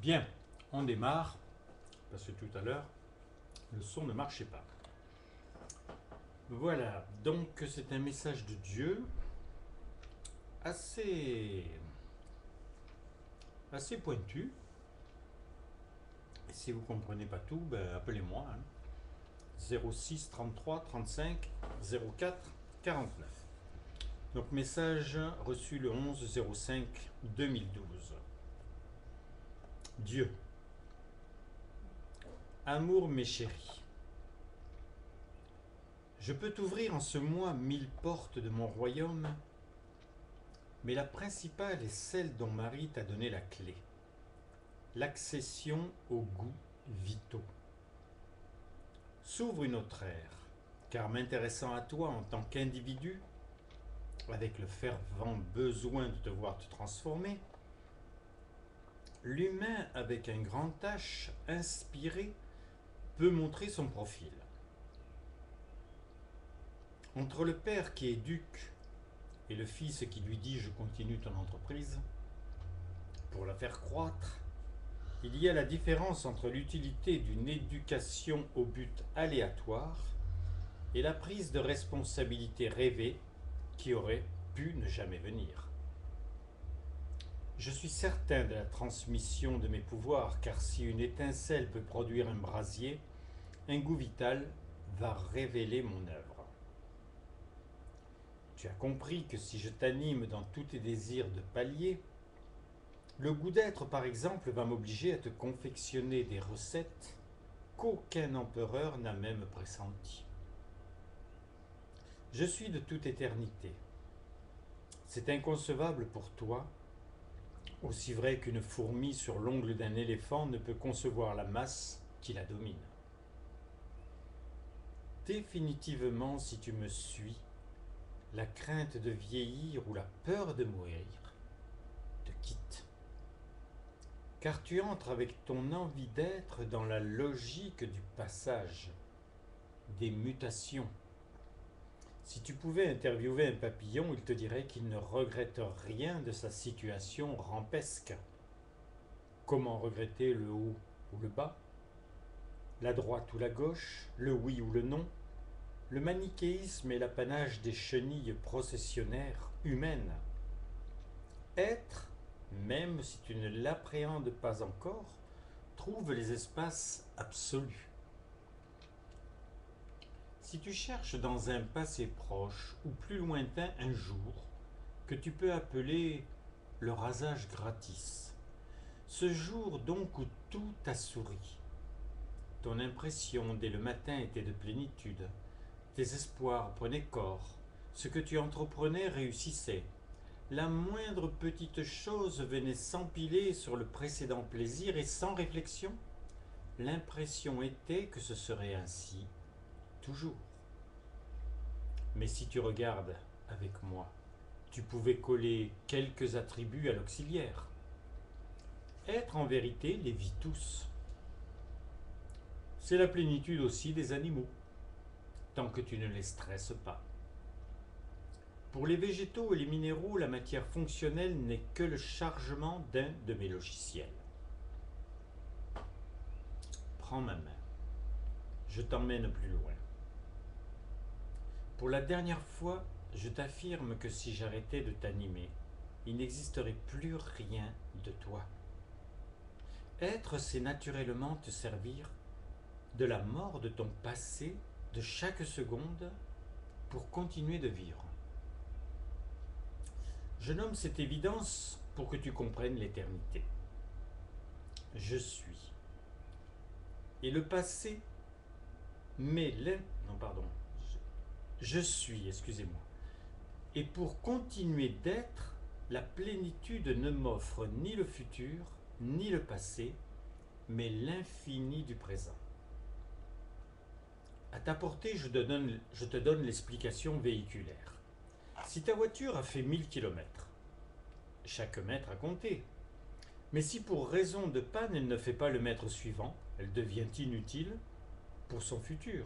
Bien, on démarre, parce que tout à l'heure, le son ne marchait pas. Voilà, donc c'est un message de Dieu assez, assez pointu. Et si vous ne comprenez pas tout, appelez-moi. 06 33 35 04 49. Donc message reçu le 11 05 2012. Dieu. Amour mes chéris. Je peux t'ouvrir en ce mois 1000 portes de mon royaume, mais la principale est celle dont Marie t'a donné la clé. L'accession aux goûts vitaux. S'ouvre une autre ère, car m'intéressant à toi en tant qu'individu, avec le fervent besoin de te voir te transformer, l'humain avec un grand H inspiré peut montrer son profil. Entre le père qui éduque et le fils qui lui dit « je continue ton entreprise », pour la faire croître, il y a la différence entre l'utilité d'une éducation au but aléatoire et la prise de responsabilité rêvée qui aurait pu ne jamais venir. Je suis certain de la transmission de mes pouvoirs, car si une étincelle peut produire un brasier, un goût vital va révéler mon œuvre. Tu as compris que si je t'anime dans tous tes désirs de palier, le goût d'être, par exemple, va m'obliger à te confectionner des recettes qu'aucun empereur n'a même pressenties. Je suis de toute éternité. C'est inconcevable pour toi, aussi vrai qu'une fourmi sur l'ongle d'un éléphant ne peut concevoir la masse qui la domine. Définitivement, si tu me suis, la crainte de vieillir ou la peur de mourir te quitte. Car tu entres avec ton envie d'être dans la logique du passage, des mutations. Si tu pouvais interviewer un papillon, il te dirait qu'il ne regrette rien de sa situation rampesque. Comment regretter le haut ou le bas, la droite ou la gauche, le oui ou le non? Le manichéisme est l'apanage des chenilles processionnaires humaines. Être, même si tu ne l'appréhendes pas encore, trouve les espaces absolus. Si tu cherches dans un passé proche ou plus lointain un jour que tu peux appeler le rasage gratis, ce jour donc où tout a souri, ton impression dès le matin était de plénitude, tes espoirs prenaient corps, ce que tu entreprenais réussissait, la moindre petite chose venait s'empiler sur le précédent plaisir et sans réflexion, l'impression était que ce serait ainsi toujours. Mais si tu regardes avec moi, tu pouvais coller quelques attributs à l'auxiliaire. Être en vérité les vit tous. C'est la plénitude aussi des animaux, tant que tu ne les stresses pas. Pour les végétaux et les minéraux, la matière fonctionnelle n'est que le chargement d'un de mes logiciels. Prends ma main, je t'emmène plus loin. Pour la dernière fois, je t'affirme que si j'arrêtais de t'animer, il n'existerait plus rien de toi. Être, c'est naturellement te servir de la mort de ton passé, de chaque seconde, pour continuer de vivre. Je nomme cette évidence pour que tu comprennes l'éternité. Je suis. Et le passé met non, pardon. Je suis, excusez-moi. Et pour continuer d'être, la plénitude ne m'offre ni le futur, ni le passé, mais l'infini du présent. À ta portée, je te donne l'explication véhiculaire. Si ta voiture a fait 1000 km, chaque mètre a compté. Mais si pour raison de panne, elle ne fait pas le mètre suivant, elle devient inutile pour son futur.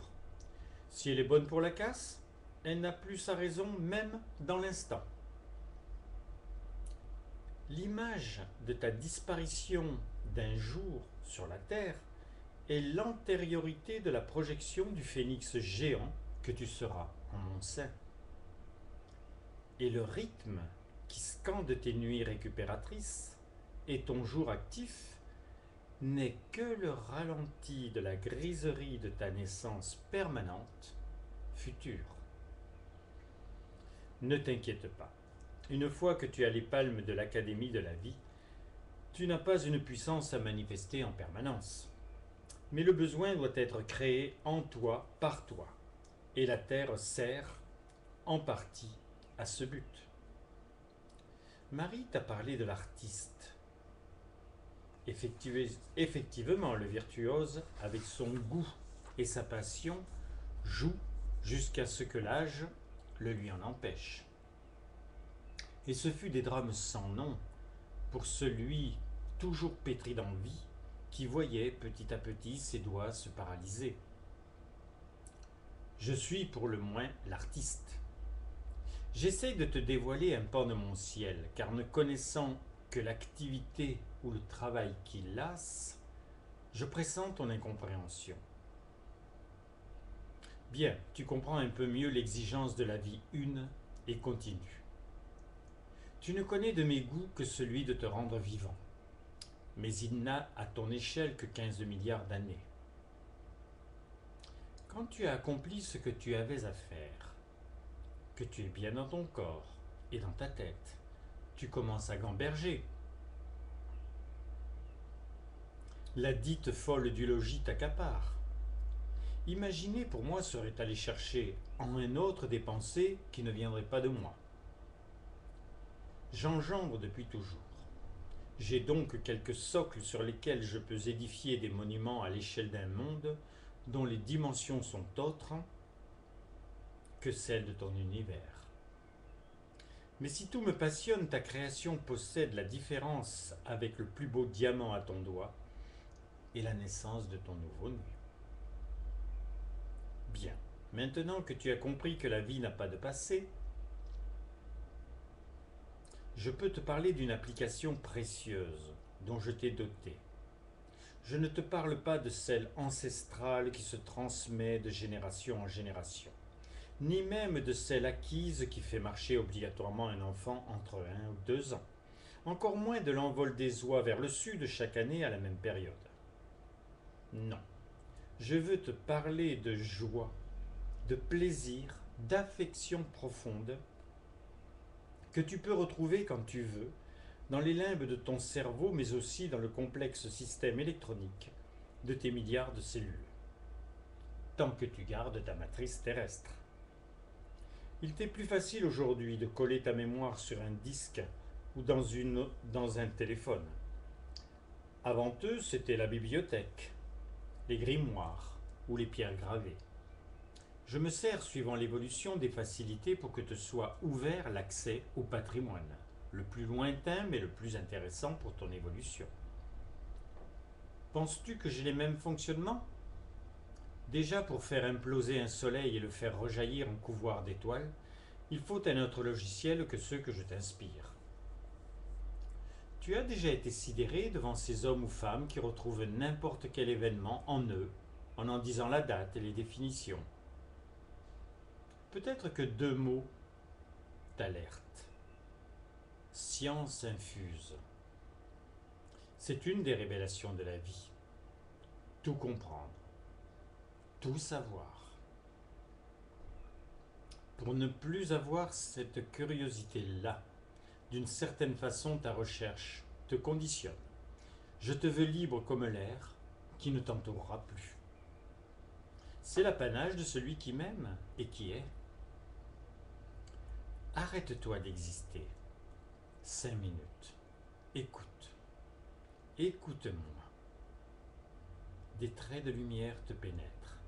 Si elle est bonne pour la casse, elle n'a plus sa raison même dans l'instant. L'image de ta disparition d'un jour sur la Terre est l'antériorité de la projection du phénix géant que tu seras en mon sein. Et le rythme qui scande tes nuits récupératrices et ton jour actif n'est que le ralenti de la griserie de ta naissance permanente future. Ne t'inquiète pas. Une fois que tu as les palmes de l'Académie de la vie, tu n'as pas une puissance à manifester en permanence. Mais le besoin doit être créé en toi, par toi. Et la Terre sert, en partie, à ce but. Marie t'a parlé de l'artiste. Effectivement, le virtuose, avec son goût et sa passion, joue jusqu'à ce que l'âge le lui en empêche. Et ce fut des drames sans nom pour celui toujours pétri d'envie qui voyait petit à petit ses doigts se paralyser. Je suis pour le moins l'artiste. J'essaie de te dévoiler un pan de mon ciel, car ne connaissant que l'activité ou le travail qui lasse, je pressens ton incompréhension. Bien, tu comprends un peu mieux l'exigence de la vie une et continue. Tu ne connais de mes goûts que celui de te rendre vivant, mais il n'a à ton échelle que 15 milliards d'années. Quand tu as accompli ce que tu avais à faire, que tu es bien dans ton corps et dans ta tête, tu commences à gamberger. La dite folle du logis t'accapare. Imaginer pour moi serait aller chercher en un autre des pensées qui ne viendraient pas de moi. J'engendre depuis toujours. J'ai donc quelques socles sur lesquels je peux édifier des monuments à l'échelle d'un monde dont les dimensions sont autres que celles de ton univers. Mais si tout me passionne, ta création possède la différence avec le plus beau diamant à ton doigt et la naissance de ton nouveau-né. Bien, maintenant que tu as compris que la vie n'a pas de passé, je peux te parler d'une application précieuse dont je t'ai doté. Je ne te parle pas de celle ancestrale qui se transmet de génération en génération, ni même de celle acquise qui fait marcher obligatoirement un enfant entre 1 ou 2 ans, encore moins de l'envol des oies vers le sud chaque année à la même période. Non, je veux te parler de joie, de plaisir, d'affection profonde que tu peux retrouver quand tu veux dans les limbes de ton cerveau, mais aussi dans le complexe système électronique de tes milliards de cellules, tant que tu gardes ta matrice terrestre. Il t'est plus facile aujourd'hui de coller ta mémoire sur un disque ou dans un téléphone. Avant eux, c'était la bibliothèque, les grimoires ou les pierres gravées. Je me sers, suivant l'évolution des facilités, pour que te soit ouvert l'accès au patrimoine, le plus lointain mais le plus intéressant pour ton évolution. Penses-tu que j'ai les mêmes fonctionnements ? Déjà, pour faire imploser un soleil et le faire rejaillir en couvoir d'étoiles, il faut un autre logiciel que ceux que je t'inspire. Tu as déjà été sidéré devant ces hommes ou femmes qui retrouvent n'importe quel événement en eux, en disant la date et les définitions. Peut-être que 2 mots t'alertent. Science infuse. C'est une des révélations de la vie. Tout comprendre. Tout savoir. Pour ne plus avoir cette curiosité-là, d'une certaine façon ta recherche te conditionne. Je te veux libre comme l'air qui ne t'entourera plus. C'est l'apanage de celui qui m'aime et qui est. Arrête-toi d'exister. 5 minutes. Écoute. Écoute-moi. Des traits de lumière te pénètrent.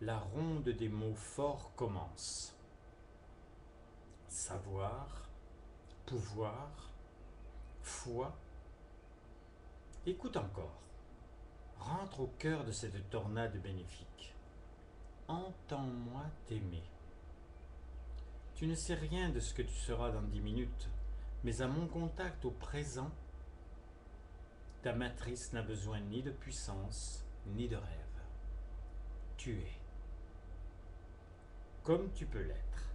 La ronde des mots forts commence. Savoir, pouvoir, foi. Écoute encore. Rentre au cœur de cette tornade bénéfique. Entends-moi t'aimer. Tu ne sais rien de ce que tu seras dans 10 minutes, mais à mon contact au présent, Ta matrice n'a besoin ni de puissance, ni de rêve. Tu es. Comme tu peux l'être.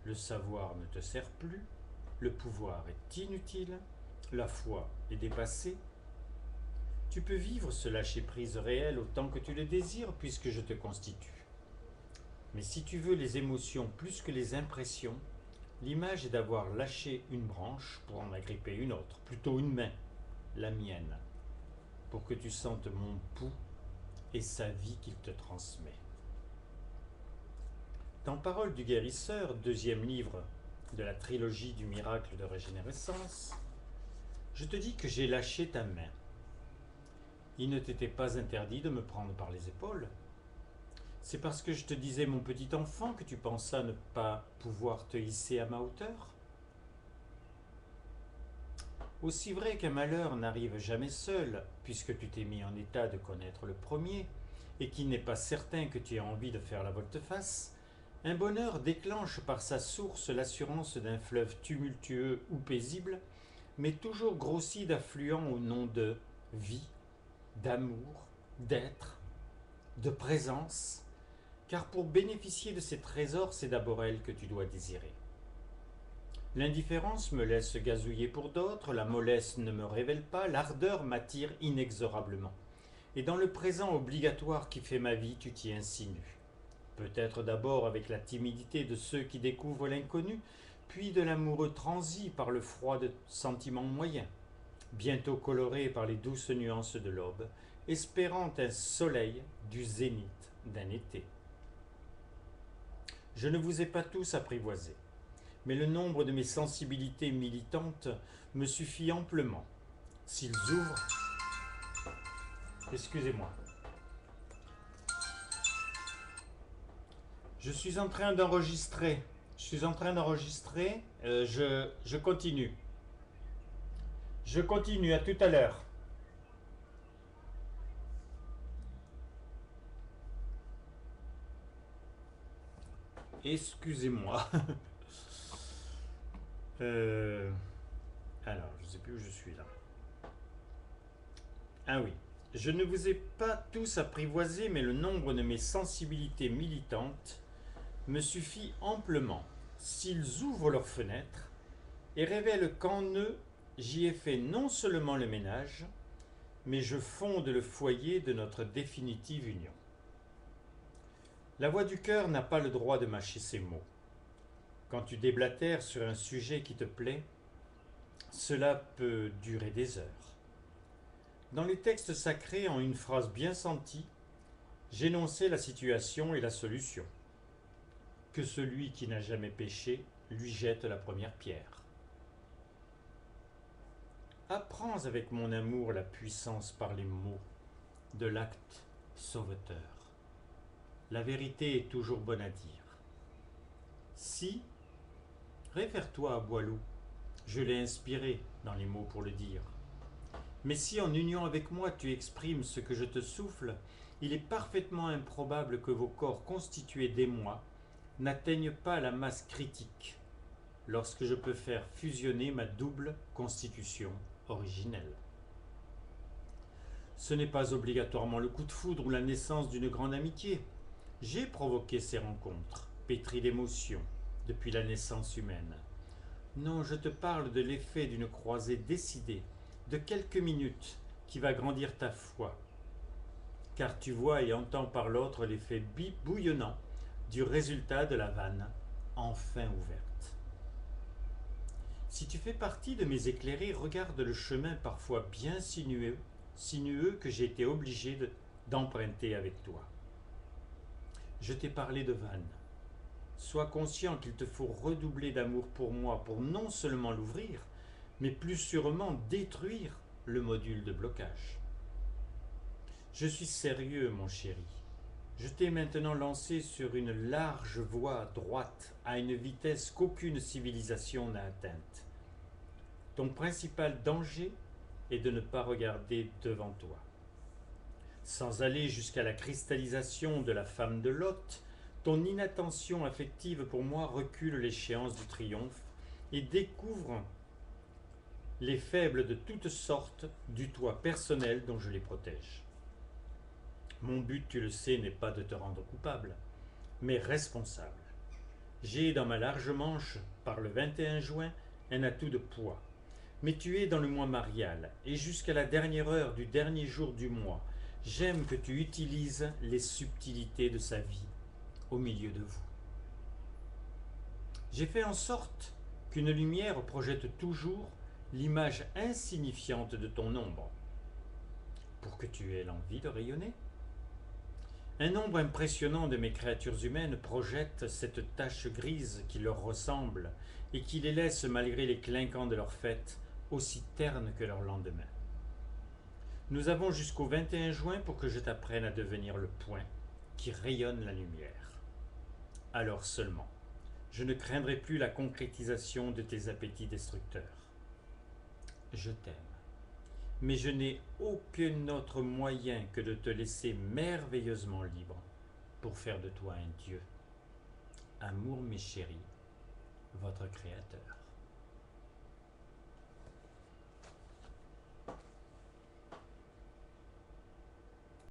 Le savoir ne te sert plus, le pouvoir est inutile, la foi est dépassée. Tu peux vivre ce lâcher-prise réel autant que tu le désires puisque je te constitue. Mais si tu veux les émotions plus que les impressions, l'image est d'avoir lâché une branche pour en agripper une autre, plutôt une main, la mienne, pour que tu sentes mon pouls et sa vie qu'il te transmet. Dans Paroles du guérisseur, deuxième livre de la trilogie du miracle de régénérescence, je te dis que j'ai lâché ta main. Il ne t'était pas interdit de me prendre par les épaules. C'est parce que je te disais, mon petit enfant, que tu pensas ne pas pouvoir te hisser à ma hauteur? Aussi vrai qu'un malheur n'arrive jamais seul, puisque tu t'es mis en état de connaître le premier, et qu'il n'est pas certain que tu aies envie de faire la volte-face, un bonheur déclenche par sa source l'assurance d'un fleuve tumultueux ou paisible, mais toujours grossi d'affluents au nom de vie, d'amour, d'être, de présence, car pour bénéficier de ces trésors, c'est d'abord elle que tu dois désirer. L'indifférence me laisse gazouiller pour d'autres, la mollesse ne me révèle pas, l'ardeur m'attire inexorablement. Et dans le présent obligatoire qui fait ma vie, tu t'y insinues. Peut-être d'abord avec la timidité de ceux qui découvrent l'inconnu, puis de l'amoureux transi par le froid de sentiments moyens, bientôt coloré par les douces nuances de l'aube, espérant un soleil du zénith d'un été. Je ne vous ai pas tous apprivoisés, mais le nombre de mes sensibilités militantes me suffit amplement. S'ils ouvrent... Excusez-moi. Je suis en train d'enregistrer. Je continue. Je continue, à tout à l'heure. Excusez-moi. Alors, je ne sais plus où je suis là. Ah oui. Je ne vous ai pas tous apprivoisés, mais le nombre de mes sensibilités militantes me suffit amplement. S'ils ouvrent leurs fenêtres et révèlent qu'en eux, j'y ai fait non seulement le ménage, mais je fonde le foyer de notre définitive union. La voix du cœur n'a pas le droit de mâcher ses mots. Quand tu déblatères sur un sujet qui te plaît, cela peut durer des heures. Dans les textes sacrés, en une phrase bien sentie, j'énonçais la situation et la solution. Que celui qui n'a jamais péché lui jette la première pierre. Apprends avec mon amour la puissance par les mots de l'acte sauveteur. La vérité est toujours bonne à dire. Si, réfère-toi à Boileau, je l'ai inspiré dans les mots pour le dire. Mais si en union avec moi tu exprimes ce que je te souffle, il est parfaitement improbable que vos corps constitués d'émoi n'atteignent pas la masse critique lorsque je peux faire fusionner ma double constitution originelle. Ce n'est pas obligatoirement le coup de foudre ou la naissance d'une grande amitié. J'ai provoqué ces rencontres, pétries d'émotions, depuis la naissance humaine. Non, je te parle de l'effet d'une croisée décidée, de quelques minutes, qui va grandir ta foi. Car tu vois et entends par l'autre l'effet bouillonnant du résultat de la vanne enfin ouverte. Si tu fais partie de mes éclairés, regarde le chemin parfois bien sinueux que j'ai été obligé d'emprunter avec toi. Je t'ai parlé de vanne. Sois conscient qu'il te faut redoubler d'amour pour moi pour non seulement l'ouvrir, mais plus sûrement détruire le module de blocage. Je suis sérieux, mon chéri. Je t'ai maintenant lancé sur une large voie droite à une vitesse qu'aucune civilisation n'a atteinte. Ton principal danger est de ne pas regarder devant toi. Sans aller jusqu'à la cristallisation de la femme de Lot, ton inattention affective pour moi recule l'échéance du triomphe et découvre les faibles de toutes sortes du toit personnel dont je les protège. Mon but, tu le sais, n'est pas de te rendre coupable, mais responsable. J'ai dans ma large manche, par le 21 juin, un atout de poids. Mais tu es dans le mois marial, et jusqu'à la dernière heure du dernier jour du mois, j'aime que tu utilises les subtilités de sa vie au milieu de vous. J'ai fait en sorte qu'une lumière projette toujours l'image insignifiante de ton ombre, pour que tu aies l'envie de rayonner. Un nombre impressionnant de mes créatures humaines projette cette tache grise qui leur ressemble et qui les laisse, malgré les clinquants de leur fête, aussi ternes que leur lendemain. Nous avons jusqu'au 21 juin pour que je t'apprenne à devenir le point qui rayonne la lumière. Alors seulement, je ne craindrai plus la concrétisation de tes appétits destructeurs. Je t'aime, mais je n'ai aucun autre moyen que de te laisser merveilleusement libre pour faire de toi un Dieu. Amour, mes chéris, votre Créateur.